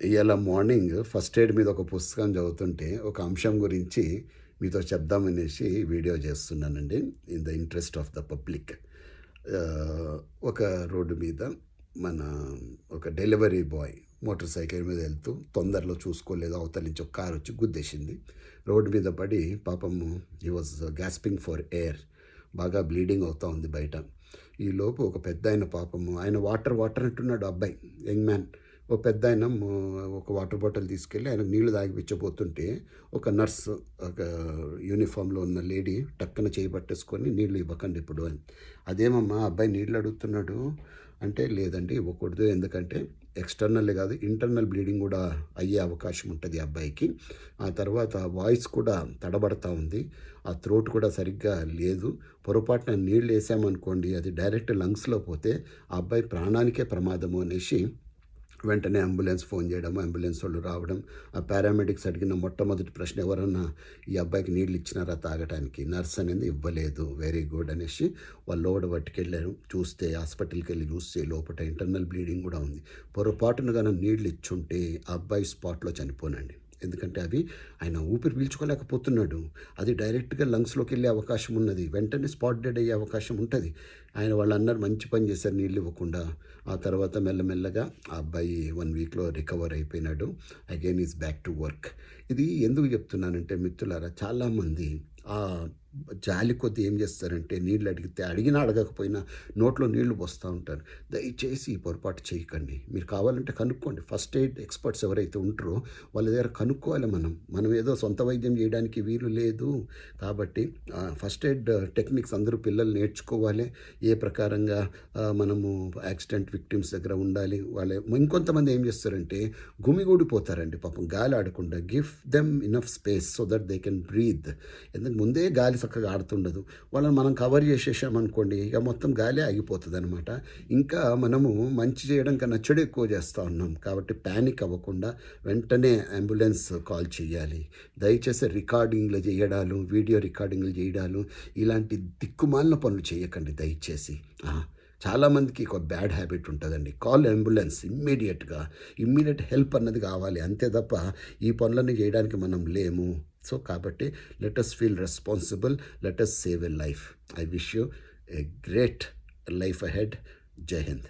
ఇయాల morning first aid మీద ఒక పుస్తకం చదువుతుంటే ఒక అంశం గురించి మీతో చెప్దామనేసి వీడియో చేస్తున్నానండి. In the interest of the public. ఒక రోడ్డు మీద మన ఒక డెలివరీ బాయ్ మోటార్ సైకిల్ మీద వెళ్తూ తొందరలో చూసుకోలేదు, అవతల నుంచి ఒక కారు వచ్చి గుద్దేసింది. రోడ్డు మీద పడి పాపము he was gasping for air, బాగా బ్లీడింగ్ అవుతూ ఉంది బయట. ఈలోపు ఒక పెద్ద ఆయన పాపము ఆయన వాటర్ వాటర్ అంటున్నాడు. అబ్బాయి యంగ్ మ్యాన్ ఒక పెద్ద ఆయన ఒక వాటర్ బాటిల్ తీసుకెళ్ళి ఆయనకు నీళ్లు తాగిపించబోతుంటే ఒక నర్స్, ఒక యూనిఫామ్లో ఉన్న లేడీ టక్కన చేయి పట్టేసుకొని నీళ్లు ఇవ్వకండి ఇప్పుడు అని. అదేమమ్మా అబ్బాయి నీళ్ళు అడుగుతున్నాడు అంటే, లేదండి ఇవ్వకూడదు, ఎందుకంటే ఎక్స్టర్నల్ కాదు ఇంటర్నల్ బ్లీడింగ్ కూడా అయ్యే అవకాశం ఉంటుంది ఆ అబ్బాయికి. ఆ తర్వాత వాయిస్ కూడా తడబడతా ఉంది, ఆ థ్రోట్ కూడా సరిగ్గా లేదు. పొరపాటున నీళ్ళు వేసామనుకోండి అది డైరెక్ట్ లంగ్స్లో పోతే ఆ అబ్బాయి ప్రాణానికే ప్రమాదము అనేసి వెంటనే అంబులెన్స్ ఫోన్ చేయడం, అంబులెన్స్ వాళ్ళు రావడం. ఆ పారామెడిక్స్ అడిగిన మొట్టమొదటి ప్రశ్న, ఎవరన్నా ఈ అబ్బాయికి నీళ్ళు ఇచ్చినారా తాగటానికి? నర్స్ అనేది ఇవ్వలేదు. వెరీ గుడ్ అనేసి వాళ్ళు లోపల పట్టుకెళ్ళారు. చూస్తే హాస్పిటల్కి వెళ్ళి చూస్తే లోపల ఇంటర్నల్ బ్లీడింగ్ కూడా ఉంది. పొరపాటున కానీ నీళ్ళు ఇచ్చుంటే ఆ అబ్బాయి స్పాట్లో చనిపోనండి. ఎందుకంటే అవి ఆయన ఊపిరి పీల్చుకోలేకపోతున్నాడు, అది డైరెక్ట్గా లంగ్స్లోకి వెళ్ళే అవకాశం ఉన్నది, వెంటనే స్పాట్ డెడ్ అయ్యే అవకాశం ఉంటుంది. ఆయన వాళ్ళు అన్నారు మంచి పని చేశారు నీళ్ళు ఇవ్వకుండా. ఆ తర్వాత మెల్లమెల్లగా ఆ అబ్బాయి 1 వీక్లో రికవర్ అయిపోయినాడు. Again is back to work. ఇది ఎందుకు చెప్తున్నానంటే మిత్రులారా, చాలామంది ఆ జాలి కొద్ది ఏం చేస్తారంటే నీళ్ళు అడిగితే అడిగినా అడగకపోయినా నోట్లో నీళ్లు పోస్తూ ఉంటారు. దయచేసి ఈ పొరపాటు చేయకండి. మీరు కావాలంటే కనుక్కోండి. ఫస్ట్ ఎయిడ్ ఎక్స్పర్ట్స్ ఎవరైతే ఉంటారో వాళ్ళ దగ్గర కనుక్కోవాలి. మనం ఏదో సొంత వైద్యం చేయడానికి వీలు లేదు. కాబట్టి ఫస్ట్ ఎయిడ్ టెక్నిక్స్ అందరూ పిల్లలు నేర్చుకోవాలి. ఏ ప్రకారంగా మనము యాక్సిడెంట్ విక్టిమ్స్ దగ్గర ఉండాలి. ఇంకొంతమంది ఏం చేస్తారంటే గుమిగూడిపోతారండి పాపం గాలి ఆడకుండా. Give them enough space so that they can breathe. ఎందుకు ముందే గాలి చక్కగా ఆడుతుండదు, వాళ్ళని మనం కవర్ చేసేసామనుకోండి ఇక మొత్తం గాలి ఆగిపోతుంది అనమాట. ఇంకా మనము మంచి చేయడం కన్నా చెడు ఎక్కువ చేస్తూ ఉన్నాం. కాబట్టి ప్యానిక్ అవ్వకుండా వెంటనే అంబులెన్స్ కాల్ చేయాలి. దయచేసి రికార్డింగ్లు చేయడాలు, వీడియో రికార్డింగ్లు చేయడాలు, ఇలాంటి దిక్కుమాలిన పనులు చేయకండి దయచేసి. చాలామందికి ఒక బ్యాడ్ హ్యాబిట్ ఉంటుందండి. కాల్ అంబులెన్స్ ఇమ్మీడియట్ హెల్ప్ అన్నది కావాలి, అంతే తప్ప ఈ పనులన్నీ చేయడానికి మనం లేము. సో కాబట్టి let us feel responsible, let us save a life. I wish you a great life ahead. Jai Hind.